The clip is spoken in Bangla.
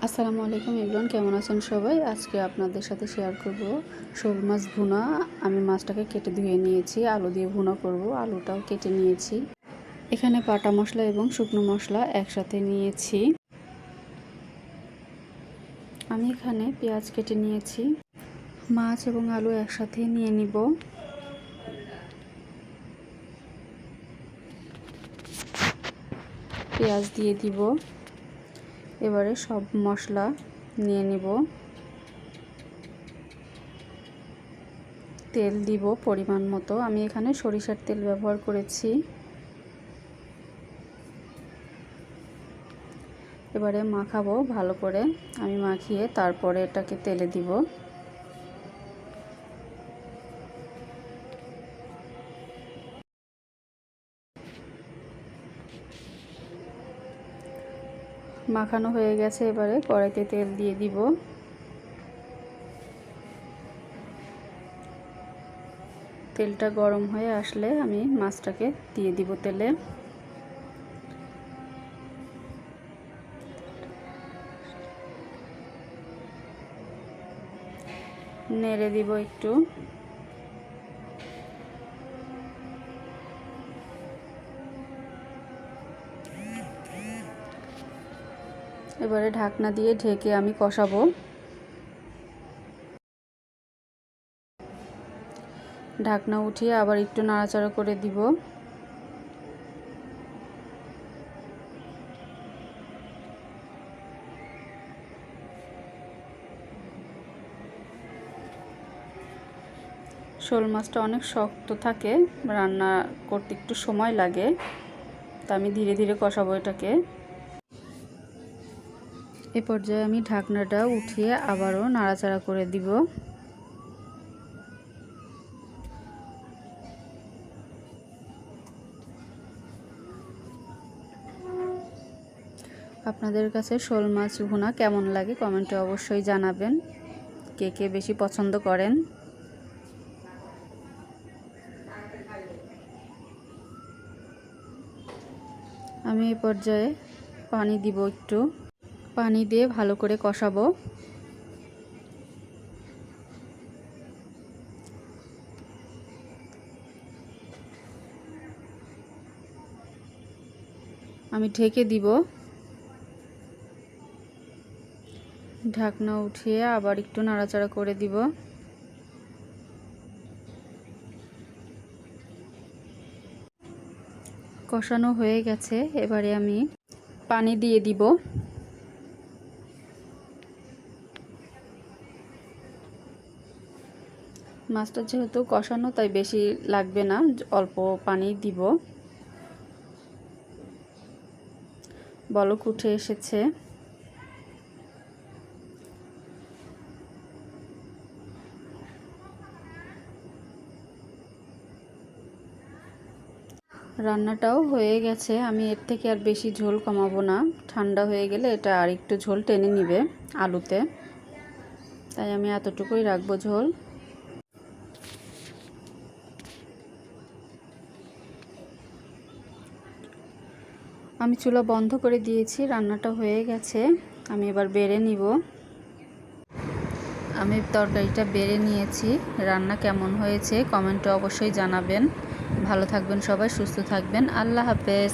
আসসালামু আলাইকুম এভরিওয়ান, কেমন আছেন সবাই? আজকে আপনাদের সাথে শেয়ার করব শোল মাছ ভুনা। আমি মাছটাকে কেটে ধুয়ে নিয়েছি, আলু দিয়ে ভুনা করব। আলুটাও কেটে নিয়েছি। এখানে বাটা মশলা এবং শুকনো মশলা একসাথে নিয়েছি। আমি এখানে পেঁয়াজ কেটে নিয়েছি। মাছ এবং আলু একসাথে নিয়ে নিব। পেঁয়াজ দিয়ে দিব। এবারে সব মশলা নিয়ে নিব। তেল দিব পরিমাণ মতো। আমি এখানে সরিষার তেল ব্যবহার করেছি। এবারে মাখাবো ভালো করে। আমি মাখিয়ে তারপরে এটাকে তেলে দিব। মাখানো হয়ে গেছে। এবারে কড়াইতে তেল দিয়ে দিব। তেলটা গরম হয়ে আসলে আমি মাছটাকে দিয়ে দিব তেলে। নেড়ে দিব একটু। এবারে ঢাকনা দিয়ে ঢেকে আমি কষাবো। ঢাকনা উঠিয়ে আবার একটু নাড়াচাড়া করে দিব। শোল মাছটা অনেক শক্ত থাকে, রান্না করতে একটু সময় লাগে, তা আমি ধীরে ধীরে কষাবো এটাকে। এ পর্যায়ে আমি ঢাকনাটা উঠিয়ে আবারও নাড়াচাড়া করে দিব। আপনাদের কাছে শোল মাছ ভুনা কেমন লাগে কমেন্টে অবশ্যই জানাবেন। কে কে বেশি পছন্দ করেন। আমি এই পর্যায়ে পানি দিব একটু। পানি দিয়ে ভালো করে কষাবো। আমি ঢেকে দিব। ঢাকনা উঠিয়ে আবার একটু নাড়াচাড়া করে দিব। কষানো হয়ে গেছে। এবারে আমি পানি দিয়ে দিব। মাছটা যেহেতু কষানো তাই বেশি লাগবে না, অল্প পানি দিব। বলক উঠে এসেছে। রান্নাটাও হয়ে গেছে। আমি এর থেকে আর বেশি ঝোল কমাবো না। ঠান্ডা হয়ে গেলে এটা আর একটু ঝোল টেনে নিবে আলুতে, তাই আমি এতটুকুই রাখবো ঝোল। আমি চুলা বন্ধ করে দিয়েছি। রান্নাটা হয়ে গেছে। আমি এবার বেড়ে নিব। আমি তরকারিটা বেড়ে নিয়েছি। রান্না কেমন হয়েছে কমেন্টে অবশ্যই জানাবেন। ভালো থাকবেন সবাই, সুস্থ থাকবেন। আল্লাহ হাফেজ।